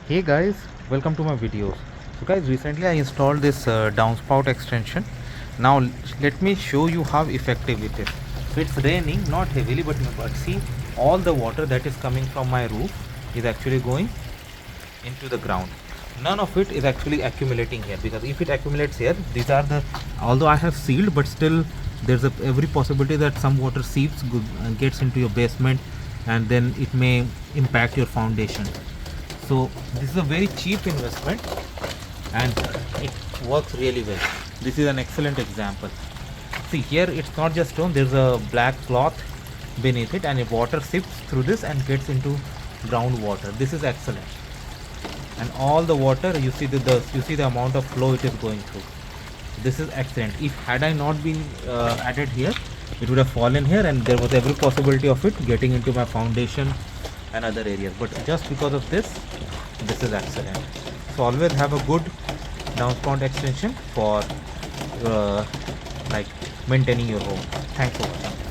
Hey guys, welcome to my videos. So guys, recently I installed this downspout extension. Now let me show you how effective it is. So it's raining, not heavily, but see, all the water that is coming from my roof is actually going into the ground. None of it is actually accumulating here, because if it accumulates here, these are the, although I have sealed, but still there's every possibility that some water seeps, gets into your basement, and then it may impact your foundation. So this is a very cheap investment and it works really well. This is an excellent example. See, here it's not just stone, there's a black cloth beneath it, and if water sips through this and gets into groundwater, this is excellent. And all the water, you see the amount of flow it is going through. This is excellent. If had I not been added here, it would have fallen here, and there was every possibility of it getting into my foundation and other areas. But just because of this is excellent. So always have a good downspout extension for like maintaining your home. Thanks for watching.